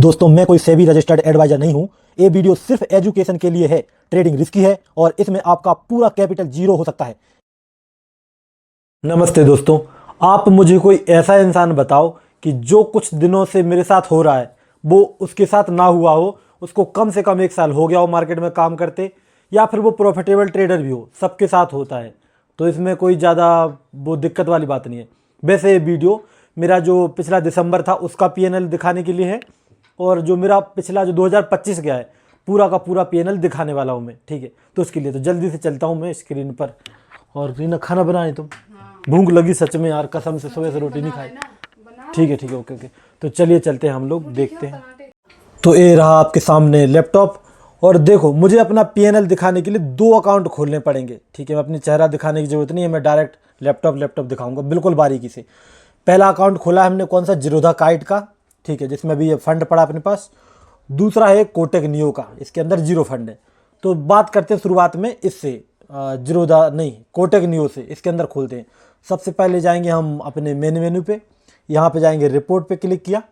दोस्तों मैं कोई सेबी रजिस्टर्ड एडवाइजर नहीं हूं। ये वीडियो सिर्फ एजुकेशन के लिए है। ट्रेडिंग रिस्की है और इसमें आपका पूरा कैपिटल जीरो हो सकता है। नमस्ते दोस्तों, आप मुझे कोई ऐसा इंसान बताओ कि जो कुछ दिनों से मेरे साथ हो रहा है वो उसके साथ ना हुआ हो, उसको कम से कम 1 साल हो गया हो मार्केट में काम करते, या फिर वो प्रॉफिटेबल ट्रेडर भी हो। सबके साथ होता है, तो इसमें कोई ज़्यादा वो दिक्कत वाली बात नहीं है। वैसे ये वीडियो मेरा जो पिछला दिसंबर था उसका पीएनएल दिखाने के लिए है, और जो मेरा पिछला जो 2025 गया है पूरा का पूरा पीएनएल दिखाने वाला हूँ मैं। ठीक है, तो उसके लिए तो जल्दी से चलता हूँ मैं स्क्रीन पर। और रीना खाना बनाए, तुम भूख लगी सच में यार, कसम से सुबह से रोटी नहीं खाई। ठीक है, ओके ओके, तो चलिए चलते हैं, हम लोग देखते हैं। तो ये रहा आपके सामने लैपटॉप, और देखो मुझे अपना पीएनएल दिखाने के लिए 2 अकाउंट खोलने पड़ेंगे। ठीक है, अपनी चेहरा दिखाने की जरूरत नहीं है, मैं डायरेक्ट लैपटॉप दिखाऊंगा बिल्कुल बारीकी से। पहला अकाउंट खोला है हमने कौन सा, जीरोधा काइट का। ठीक है, जिसमें भी ये फंड पड़ा अपने पास। दूसरा है कोटक नियो का, इसके अंदर जीरो फंड है। तो बात करते हैं शुरुआत में इससे, जीरोधा नहीं कोटक नियो से, इसके अंदर खोलते हैं। सबसे पहले जाएंगे हम अपने मेन्यू पे, यहाँ पे जाएंगे रिपोर्ट पे क्लिक किया,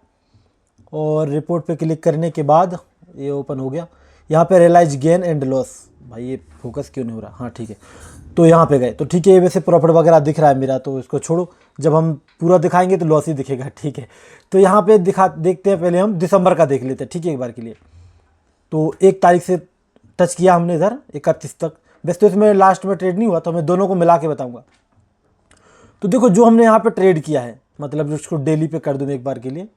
और रिपोर्ट पे क्लिक करने के बाद ये ओपन हो गया। यहाँ पे रियलाइज गेन एंड लॉस, भाई ये फोकस क्यों नहीं हो रहा, हाँ ठीक है, तो यहाँ पे गए। तो ठीक है, ये वैसे प्रॉफिट वगैरह दिख रहा है मेरा, तो इसको छोड़ो, जब हम पूरा दिखाएंगे तो लॉस ही दिखेगा। ठीक है, तो यहाँ पे देखते हैं, पहले हम दिसंबर का देख लेते हैं। ठीक है, एक बार के लिए तो 1 तारीख से टच किया हमने इधर 31 तक। वैसे तो इसमें लास्ट में ट्रेड नहीं हुआ, तो मैं दोनों को मिला के बताऊँगा। तो देखो जो हमने यहाँ पे ट्रेड किया है, मतलब जो उसको डेली पे कर दूँ एक बार के लिए,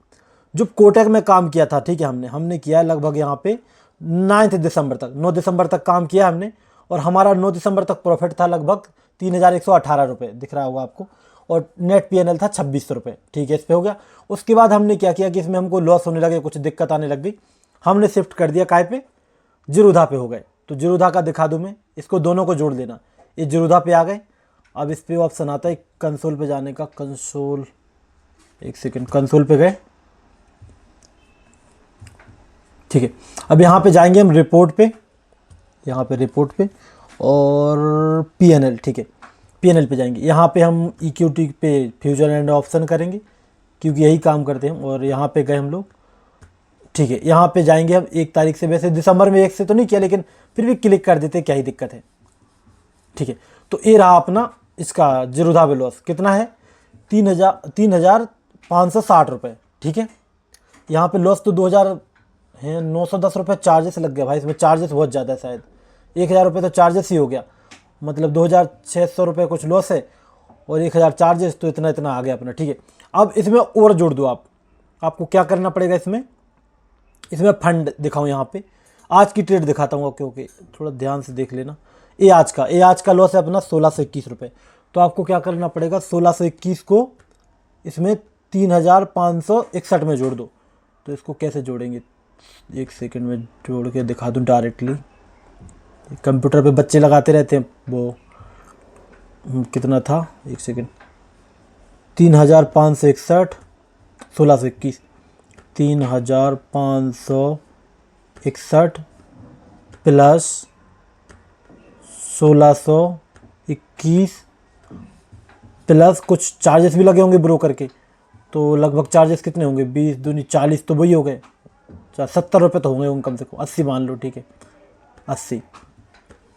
जो कोटक में काम किया था। ठीक है, हमने किया है लगभग यहाँ पे 9 दिसंबर तक, 9 दिसंबर तक काम किया हमने, और हमारा 9 दिसंबर तक प्रॉफिट था लगभग 3118 रुपये, दिख रहा होगा आपको, और नेट पीएनएल था 2600 रुपये। ठीक है, इस पे हो गया। उसके बाद हमने क्या किया कि इसमें हमको लॉस होने लगे, कुछ दिक्कत आने लग गई, हमने शिफ्ट कर दिया काय पे, जीरोधा पे हो गए। तो जीरोधा का दिखा दूँ मैं, इसको दोनों को जोड़ देना। ये जीरोधा पे आ गए। अब इस पे ऑप्शन आता है कंसोल पे जाने का, कंसोल, एक सेकेंड, कंसोल पे गए। ठीक है, अब यहाँ पे जाएंगे हम रिपोर्ट पे, यहाँ पे रिपोर्ट पे, और पीएनएल। ठीक है, पीएनएल पे जाएंगे। यहाँ पे हम इक्विटी पे फ्यूचर एंड ऑप्शन करेंगे, क्योंकि यही काम करते हैं। और यहाँ पे गए हम लोग। ठीक है, यहाँ पे जाएंगे हम 1 तारीख से, वैसे दिसंबर में 1 से तो नहीं किया, लेकिन फिर भी क्लिक कर देते, क्या ही दिक्कत है। ठीक है, तो ये रहा अपना इसका जीरोधा पे लॉस, कितना है 3560 रुपये। ठीक है, यहाँ पे लॉस तो 2000 है, 910 रुपये चार्जेस लग गया भाई, इसमें चार्जेस बहुत ज़्यादा है, शायद 1000 रुपये तो चार्जेस ही हो गया, मतलब 2600 रुपये कुछ लॉस है, और 1000 चार्जेस, तो इतना आ गया अपना। ठीक है, अब इसमें और जोड़ दो आपको क्या करना पड़ेगा, इसमें फंड दिखाऊँ यहाँ पे, आज की ट्रेड दिखाता हूँ। ओके ओके, थोड़ा ध्यान से देख लेना। ये आज का लॉस है अपना 1621 रुपये। तो आपको क्या करना पड़ेगा, 1621 को इसमें 3561 में जोड़ दो। तो इसको कैसे जोड़ेंगे, 1 सेकंड में जोड़ के दिखा दूँ डायरेक्टली। कंप्यूटर पे बच्चे लगाते रहते हैं, वो कितना था, 1 सेकंड, 3561 1621, 3561 प्लस 1621 प्लस कुछ चार्जेस भी लगे होंगे ब्रोकर के, तो लगभग चार्जेस कितने होंगे, 20 दूनी 40, तो वही हो गए 70 रुपये तो होंगे कम से कम, 80 मान लो। ठीक है, 80,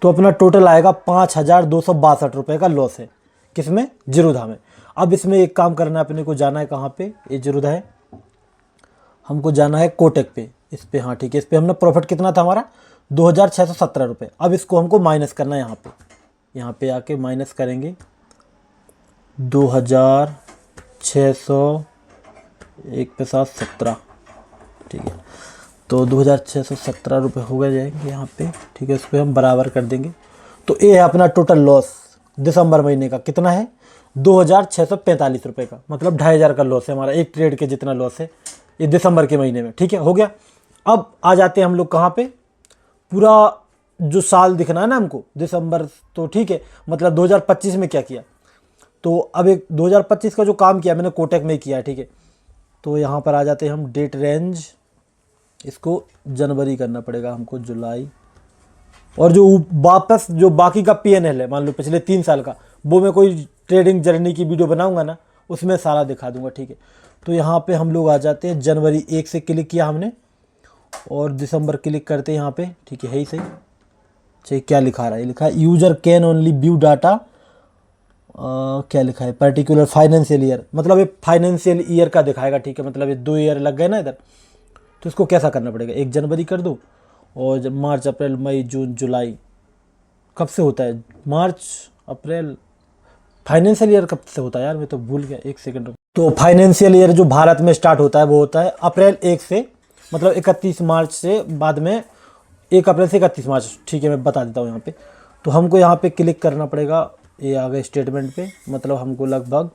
तो अपना टोटल आएगा 5262 रुपये का लॉस है, किसमें, जीरोधा में। अब इसमें एक काम करना है, अपने को जाना है कहाँ पे, ये जीरोधा है, हमको जाना है कोटक पे, इस पे। हाँ ठीक है, इस पे हमने प्रॉफिट कितना था हमारा 2617 रुपये। अब इसको हमको माइनस करना है, यहाँ पे आके माइनस करेंगे 2600, 1 पे 7 17। ठीक है, तो 2617 रुपये हो गए जाएंगे यहाँ पे। ठीक है, इस पर हम बराबर कर देंगे। तो ये है अपना टोटल लॉस दिसंबर महीने का, कितना है 2645 रुपये का, मतलब 2500 का लॉस है हमारा, एक ट्रेड के जितना लॉस है ये दिसंबर के महीने में। ठीक है, हो गया। अब आ जाते हैं हम लोग कहाँ पे, पूरा जो साल दिखना है ना हमको, दिसंबर, तो ठीक है, मतलब 2025 में क्या किया। तो अब एक 2025 का जो काम किया मैंने कोटक में किया। ठीक है, तो यहाँ पर आ जाते हैं हम, डेट रेंज, इसको जनवरी करना पड़ेगा हमको, जुलाई, और जो वापस जो बाकी का पीएनएल है, मान लो पिछले 3 साल का, वो मैं कोई ट्रेडिंग जर्नी की वीडियो बनाऊंगा ना, उसमें सारा दिखा दूंगा। ठीक है, तो यहाँ पे हम लोग आ जाते हैं, जनवरी 1 से क्लिक किया हमने, और दिसंबर क्लिक करते हैं यहाँ पे, ठीक है ही सही। चाहिए क्या लिखा रहा है, लिखा है user can only view data, क्या लिखा है पर्टिकुलर फाइनेंशियल ईयर, मतलब ये फाइनेंशियल ईयर का दिखाएगा, ठीक है। मतलब ये 2 ईयर लग गए ना इधर, तो इसको कैसा करना पड़ेगा, 1 जनवरी कर दो और जब मार्च अप्रैल मई जून जुलाई, कब से होता है मार्च अप्रैल, फाइनेंशियल ईयर कब से होता है यार, मैं तो भूल गया, 1 सेकंड। तो फाइनेंशियल ईयर जो भारत में स्टार्ट होता है वो होता है अप्रैल 1 से, मतलब 31 मार्च से बाद में 1 अप्रैल से 31 मार्च, ठीक है मैं बता देता हूँ यहाँ पे। तो हमको यहाँ पे क्लिक करना पड़ेगा, ये आ गए स्टेटमेंट पे, मतलब हमको लगभग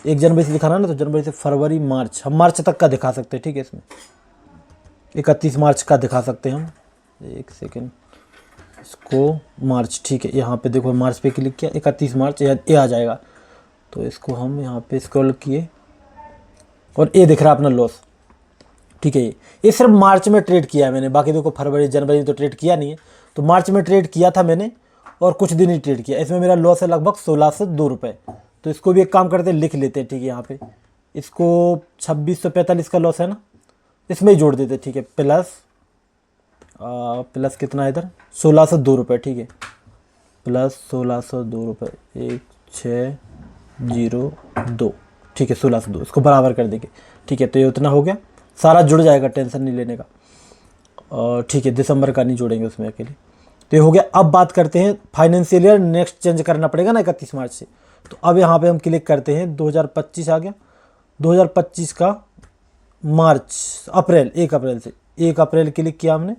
1 जनवरी से दिखाना ना, तो जनवरी से फरवरी मार्च, हम मार्च तक का दिखा सकते हैं, ठीक है। इसमें 31 मार्च का दिखा सकते हैं हम, 1 सेकेंड, इसको मार्च, ठीक है। यहाँ पे देखो मार्च पे क्लिक किया, 31 मार्च ये आ जाएगा। तो इसको हम यहाँ पे स्क्रॉल किए और ये दिख रहा है अपना लॉस, ठीक है। ये सिर्फ मार्च में ट्रेड किया है मैंने, बाकी देखो फरवरी जनवरी में तो ट्रेड किया नहीं है। तो मार्च में ट्रेड किया था मैंने और कुछ दिन ही ट्रेड किया, इसमें मेरा लॉस है लगभग 1602 रुपये। तो इसको भी एक काम करते लिख लेते हैं, ठीक है। यहाँ पे इसको 2645 का लॉस है ना, इसमें ही जोड़ देते, ठीक है। प्लस कितना है इधर, 1602 रुपये, ठीक है। प्लस 1602 रुपये, 1602, ठीक है 1602, इसको बराबर कर देंगे, ठीक है। तो ये उतना हो गया, सारा जुड़ जाएगा, टेंशन नहीं लेने का। और ठीक है दिसंबर का नहीं जोड़ेंगे उसमें अकेले। तो ये हो गया। अब बात करते हैं फाइनेंशियल ईयर, नेक्स्ट चेंज करना पड़ेगा ना 31 मार्च से। तो अब यहाँ पे हम क्लिक करते हैं, 2025 आ गया, 2025 का मार्च अप्रैल, 1 अप्रैल से, 1 अप्रैल क्लिक किया हमने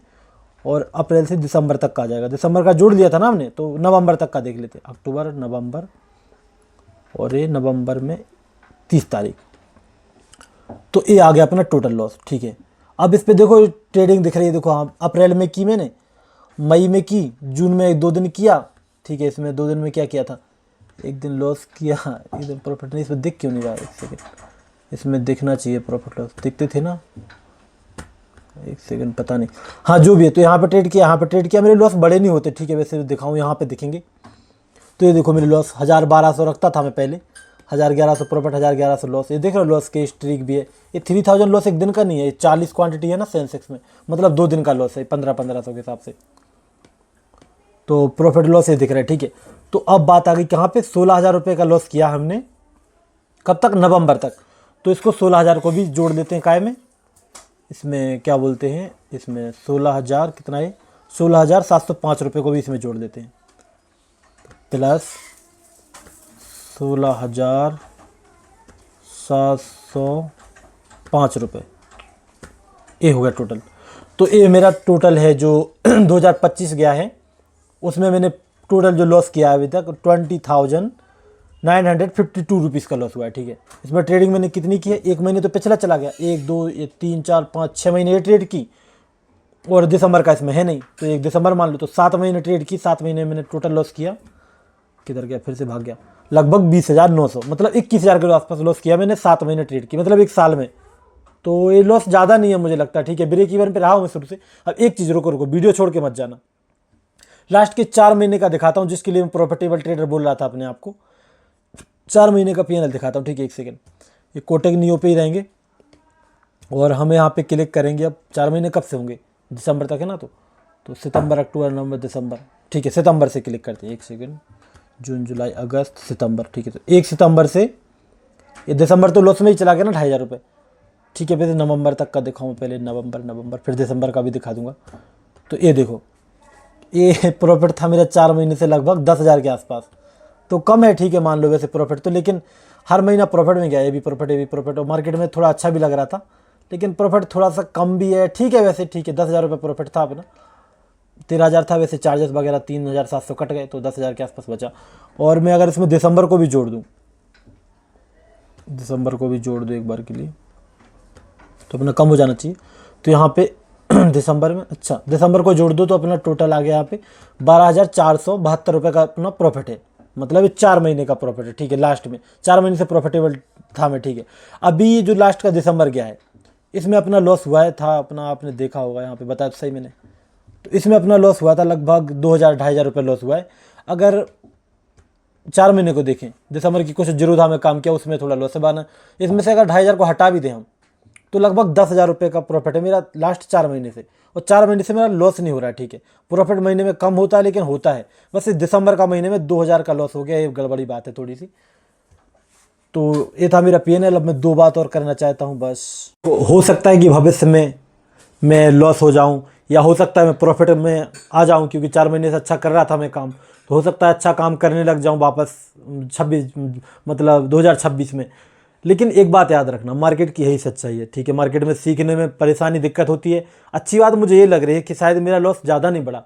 और अप्रैल से दिसंबर तक का आ जाएगा। दिसंबर का जोड़ लिया था ना हमने, तो नवंबर तक का देख लेते, अक्टूबर नवंबर, और ये नवंबर में 30 तारीख। तो ये आ गया अपना टोटल लॉस, ठीक है। अब इस पे देखो ट्रेडिंग दिख रही है, देखो हाँ अप्रैल में की मैंने, मई में की, जून में 2 दिन किया, ठीक है। इसमें 2 दिन में क्या किया था, 1 दिन लॉस किया, 1 दिन प्रॉफिट नहीं, इसमें दिख क्यों नहीं रहा है, 1 सेकेंड, इसमें दिखना चाहिए प्रॉफिट लॉस, दिखते थे ना, 1 सेकेंड पता नहीं, हाँ जो भी है। तो यहाँ पे ट्रेड किया, यहाँ पे ट्रेड किया, मेरे लॉस बड़े नहीं होते, ठीक है। वैसे दिखाऊँ यहाँ पे दिखेंगे, तो ये देखो मेरे लॉस 1000-1200 रखता था मैं पहले, 1000-1100 प्रॉफिट, 1000-1100 लॉस। ये देख रहे हो लॉस के स्ट्रीक भी है, ये 3000 लॉस एक दिन का नहीं है, 40 क्वांटिटी है ना सेंसेक्स में, मतलब 2 दिन का लॉस है 1500-1500 के हिसाब से। तो प्रॉफिट लॉस ये दिख रहा है, ठीक है। तो अब बात आ गई कहाँ पे, 16000 रुपये का लॉस किया हमने, कब तक, नवंबर तक। तो इसको 16000 को भी जोड़ देते हैं काय में, इसमें क्या बोलते हैं, इसमें 16000 कितना है, 16705 रुपये को भी इसमें जोड़ देते हैं, प्लस 16705 रुपये, ये हो गया टोटल। तो ये मेरा टोटल है जो 2025 गया है, उसमें मैंने टोटल जो लॉस किया है अभी तक 20,952 रुपीज़ का लॉस हुआ है, ठीक है। इसमें ट्रेडिंग मैंने कितनी की है, 1 महीने तो पिछला चला गया, 1 2 3 4 5 6 महीने ये ट्रेड की, और दिसंबर का इसमें है नहीं, तो 1 दिसंबर मान लो, तो 7 महीने ट्रेड की, 7 महीने मैंने टोटल लॉस किया, किधर गया फिर से भाग गया, लगभग 20,900, मतलब 21,000 के आसपास लॉस किया मैंने 7 महीने ट्रेड की, मतलब 1 साल में। तो ये लॉस ज़्यादा नहीं है मुझे लगता है, ठीक है। ब्रेक इवन पे रहा हूँ मैं शुरू से। अब एक चीज़ रुको रुको, वीडियो छोड़ के मत जाना, लास्ट के 4 महीने का दिखाता हूँ, जिसके लिए मैं प्रॉफिटेबल ट्रेडर बोल रहा था अपने आप को। 4 महीने का पीएनएल दिखाता हूँ, ठीक है। 1 सेकेंड, ये कोटक नियो पे ही रहेंगे और हम यहाँ पे क्लिक करेंगे। अब 4 महीने कब से होंगे, दिसंबर तक है ना, तो सितंबर अक्टूबर नवंबर दिसंबर, ठीक है। सितंबर से क्लिक करते हैं, 1 सेकेंड, जून जुलाई अगस्त सितंबर, ठीक है। तो 1 सितंबर से, ये दिसंबर तो लॉस में ही चला गया ना 2,500 रुपये, ठीक है। फिर नवंबर तक का दिखाऊँ पहले, नवंबर फिर दिसंबर का भी दिखा दूंगा। तो ये देखो, ये प्रॉफिट था मेरा 4 महीने से लगभग 10,000 के आसपास, तो कम है, ठीक है मान लो वैसे प्रॉफिट तो, लेकिन हर महीना प्रॉफिट में गया, ये भी प्रॉफिट, और मार्केट में थोड़ा अच्छा भी लग रहा था, लेकिन प्रॉफिट थोड़ा सा कम भी है, ठीक है वैसे, ठीक है। 10,000 रुपये प्रॉफिट था अपना, 13,000 था वैसे, चार्जेस वगैरह 3,700 कट गए, तो 10,000 के आसपास बचा। और मैं अगर इसमें दिसंबर को भी जोड़ दूँ, दिसंबर को भी जोड़ दूँ एक बार के लिए, तो अपना कम हो जाना चाहिए। तो यहाँ पे दिसंबर में, अच्छा दिसंबर को जोड़ दो तो अपना टोटल आ गया यहाँ पे 12,472 रुपये का अपना प्रॉफिट है, मतलब ये 4 महीने का प्रॉफिट है, ठीक है। लास्ट में 4 महीने से प्रॉफिटेबल था मैं, ठीक है। अभी जो लास्ट का दिसंबर गया है, इसमें अपना लॉस हुआ है था अपना, आपने देखा होगा यहाँ पे बताया तो सही मैंने, तो इसमें अपना लॉस हुआ था लगभग 2,000-2,500 रुपये लॉस हुआ है। अगर 4 महीने को देखें, दिसंबर की कुछ जीरो था में काम किया, उसमें थोड़ा लॉस है बाना, इसमें से अगर 2,500 को हटा भी दें हम, तो लगभग 10,000 रुपये का प्रॉफिट है मेरा लास्ट 4 महीने से, और 4 महीने से मेरा लॉस नहीं हो रहा है। ठीक है, प्रॉफिट महीने में कम होता है लेकिन होता है। बस इस दिसंबर का महीने में 2,000 का लॉस हो गया, ये गड़बड़ी बात है थोड़ी सी। तो ये था मेरा PNL। अब मैं 2 बात और करना चाहता हूँ बस। हो सकता है कि भविष्य में मैं लॉस हो जाऊं, या हो सकता है मैं प्रॉफिट में आ जाऊं, क्योंकि 4 महीने से अच्छा कर रहा था मैं काम, तो हो सकता है अच्छा काम करने लग जाऊं वापस 26 मतलब 2026 में। लेकिन एक बात याद रखना, मार्केट की यही सच्चाई है। ठीक है, मार्केट में सीखने में परेशानी दिक्कत होती है। अच्छी बात मुझे ये लग रही है कि शायद मेरा लॉस ज़्यादा नहीं बढ़ा।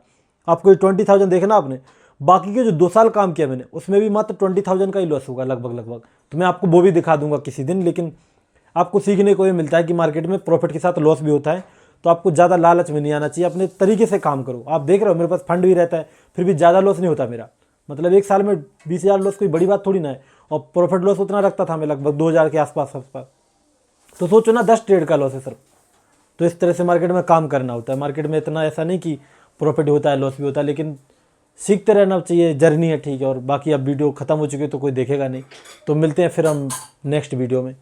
आपको 20,000 देखना आपने, बाकी के जो 2 साल काम किया मैंने उसमें भी मात्र 20,000 का ही लॉस होगा लगभग। तो मैं आपको वो भी दिखा दूंगा किसी दिन। लेकिन आपको सीखने को ये मिलता है कि मार्केट में प्रॉफिट के साथ लॉस भी होता है। तो आपको ज़्यादा लालच में नहीं आना चाहिए, अपने तरीके से काम करो। आप देख रहे हो मेरे पास फंड भी रहता है, फिर भी ज़्यादा लॉस नहीं होता मेरा। मतलब एक साल में 20,000 लॉस कोई बड़ी बात थोड़ी ना है, और प्रॉफिट लॉस उतना रखता था मैं लगभग 2,000 के आसपास। तो सोचो ना, 10 ट्रेड का लॉस है सिर्फ। तो इस तरह से मार्केट में काम करना होता है। मार्केट में इतना ऐसा नहीं कि प्रॉफिट होता है लॉस भी होता है, लेकिन सीखते रहना चाहिए, जर्नी है। ठीक है, और बाकी अब वीडियो ख़त्म हो चुकी है तो कोई देखेगा नहीं। तो मिलते हैं फिर हम नेक्स्ट वीडियो में।